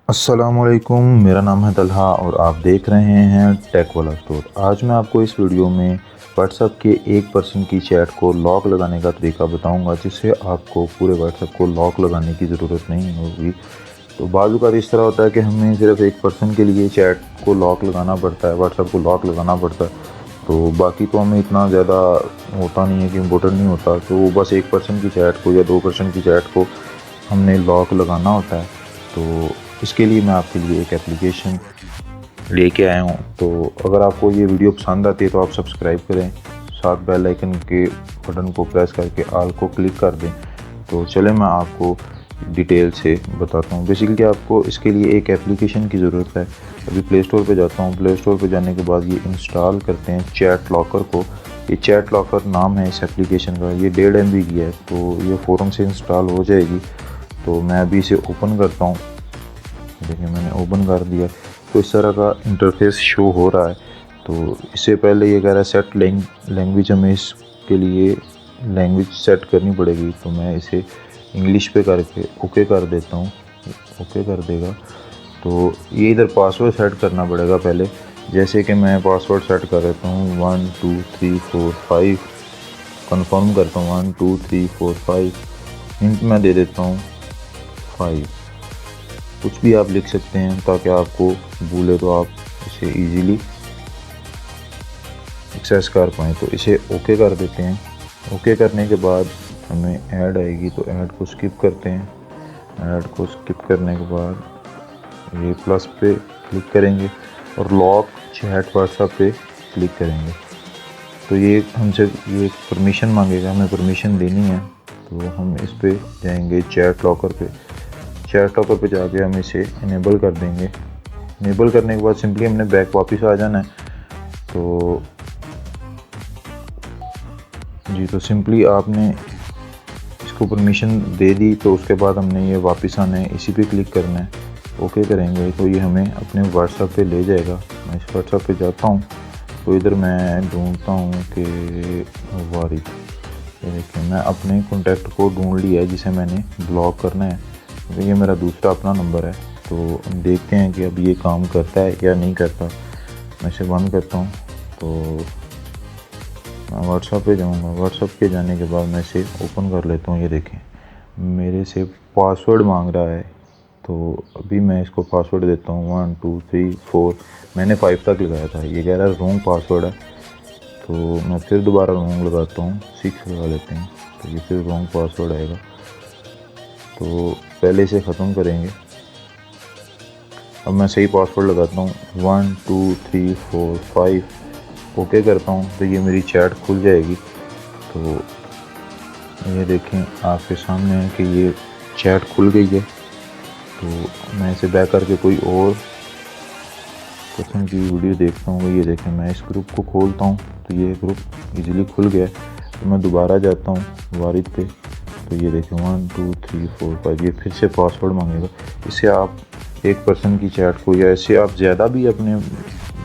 अस्सलामुअलैकुम, मेरा नाम है तलहा और आप देख रहे हैं टेक वाला स्टोर। आज मैं आपको इस वीडियो में व्हाट्सएप के एक पर्सन की चैट को लॉक लगाने का तरीका बताऊंगा, जिससे आपको पूरे व्हाट्सएप को लॉक लगाने की ज़रूरत नहीं होगी। तो बाज़ का इस तरह होता है कि हमें सिर्फ एक पर्सन के लिए चैट को लॉक लगाना पड़ता है, व्हाट्सएप को लॉक लगाना पड़ता है। तो बाकी तो हमें इतना ज़्यादा होता नहीं है कि इम्पोर्टेंट नहीं होता, तो बस एक पर्सन की चैट को या दो पर्सन की चैट को हमने लॉक लगाना होता है। तो इसके लिए मैं आपके लिए एक एप्लीकेशन लेके आया हूँ। तो अगर आपको ये वीडियो पसंद आती है तो आप सब्सक्राइब करें, साथ बेल आइकन के बटन को प्रेस करके ऑल को क्लिक कर दें। तो चले मैं आपको डिटेल से बताता हूँ। बेसिकली आपको इसके लिए एक एप्लीकेशन की ज़रूरत है। अभी प्ले स्टोर पे जाता हूँ। प्ले स्टोर पे जाने के बाद ये इंस्टॉल करते हैं चैट लॉकर को। ये चैट लॉकर नाम है इस एप्लीकेशन का। ये 1.5 MB की है, तो ये फ़ौरन से इंस्टॉल हो जाएगी। तो मैं अभी इसे ओपन करता हूँ। देखिए मैंने ओपन कर दिया, तो इस तरह का इंटरफेस शो हो रहा है। तो इससे पहले ये कह रहा है सेट लैंग्वेज, हमें इसके लिए लैंग्वेज सेट करनी पड़ेगी। तो मैं इसे इंग्लिश पे करके ओके कर देता हूँ। ओके कर देगा। तो ये इधर पासवर्ड सेट करना पड़ेगा पहले। जैसे कि मैं पासवर्ड सेट कर देता हूँ 1 2 3 4 5, कन्फर्म करता हूँ 1 2 3 4 5। हिंट मैं दे देता हूँ 5। कुछ भी आप लिख सकते हैं ताकि आपको भूले तो आप इसे इजीली एक्सेस कर पाएँ। तो इसे ओके कर देते हैं। ओके करने के बाद हमें ऐड आएगी, तो ऐड को स्किप करते हैं। ऐड को स्किप करने के बाद ये प्लस पे क्लिक करेंगे और लॉक चैट व्हाट्सएप पे क्लिक करेंगे। तो ये हमसे ये परमिशन मांगेगा, हमें परमिशन देनी है। तो हम इस पे जाएंगे चैट लॉकर पे। चैट लॉकर पे जाके हम इसे इनेबल कर देंगे। इनेबल करने के बाद सिंपली हमने बैक वापस आ जाना है। तो सिंपली आपने इसको परमिशन दे दी, तो उसके बाद हमने ये वापस आना है, इसी पे क्लिक करना है। ओके करेंगे तो ये हमें अपने व्हाट्सएप पे ले जाएगा। मैं इस व्हाट्सएप पे जाता हूँ, तो इधर मैं ढूंढता हूँ कि वारिद। ये देखिए मैं अपने कॉन्टैक्ट को ढूंढ लिया है जिसे मैंने ब्लॉक करना है। तो ये मेरा दूसरा अपना नंबर है। तो हम देखते हैं कि अब ये काम करता है या नहीं करता। मैं इसे बंद करता हूँ। तो मैं व्हाट्सएप पे जाऊँगा। व्हाट्सएप पे जाने के बाद मैं इसे ओपन कर लेता हूँ। ये देखें मेरे से पासवर्ड मांग रहा है। तो अभी मैं इसको पासवर्ड देता हूँ 1 2 3 4। मैंने 5 तक लगाया था, ये कह रहा है रॉन्ग पासवर्ड है। तो मैं फिर दोबारा रॉन्ग लगाता हूँ, 6 लगा लेते हैं। तो ये फिर रॉन्ग पासवर्ड आएगा। तो पहले इसे ख़त्म करेंगे। अब मैं सही पासवर्ड लगाता हूँ 1 2 3 4 5। ओके करता हूँ तो ये मेरी चैट खुल जाएगी। तो ये देखें आपके सामने है कि ये चैट खुल गई है। तो मैं इसे बैक करके कोई और पर्सन की वीडियो देखता हूँ। ये देखें मैं इस ग्रुप को खोलता हूँ, तो ये ग्रुप इजीली खुल गया। तो मैं दोबारा जाता हूँ वारिद पे। तो ये देखें 1 2 3 4 5, ये फिर से पासवर्ड मांगेगा। इससे आप एक पर्सन की चैट को या इससे आप ज़्यादा भी अपने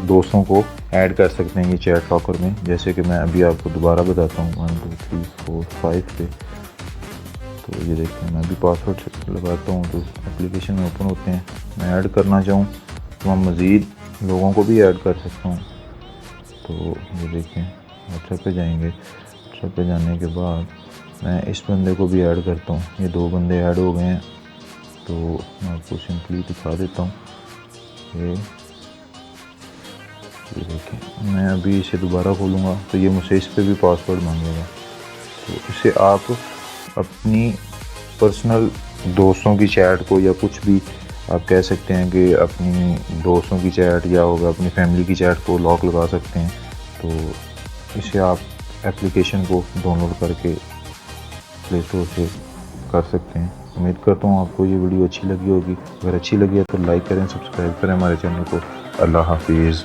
दोस्तों को ऐड कर सकते हैं ये चैट लॉकर में। जैसे कि मैं अभी आपको दोबारा बताता हूँ 1 2 3 4 5 पे। तो ये देखें मैं भी पासवर्ड लगाता हूँ, तो एप्लीकेशन में ओपन होते हैं। मैं ऐड करना चाहूँ तो मैं मज़ीद लोगों को भी ऐड कर सकता हूँ। तो ये देखें व्हाट्सएप पे जाएंगे। व्हाट्सएप पे जाने के बाद मैं इस बंदे को भी ऐड करता हूँ। ये 2 बंदे ऐड हो गए हैं। तो मैं आपको सिंपली दिखा देता हूँ। ये देखें मैं अभी इसे दोबारा खोलूँगा तो ये मुझसे इस पर भी पासवर्ड मांगेगा। तो इसे आप अपनी पर्सनल दोस्तों की चैट को या कुछ भी आप कह सकते हैं कि अपनी दोस्तों की चैट या होगा अपनी फैमिली की चैट को लॉक लगा सकते हैं। तो इसे आप एप्लीकेशन को डाउनलोड करके प्ले स्टोर से कर सकते हैं। उम्मीद करता हूँ आपको ये वीडियो अच्छी लगी होगी। अगर अच्छी लगी है तो लाइक करें, सब्सक्राइब करें हमारे चैनल को। अल्लाह हाफिज़।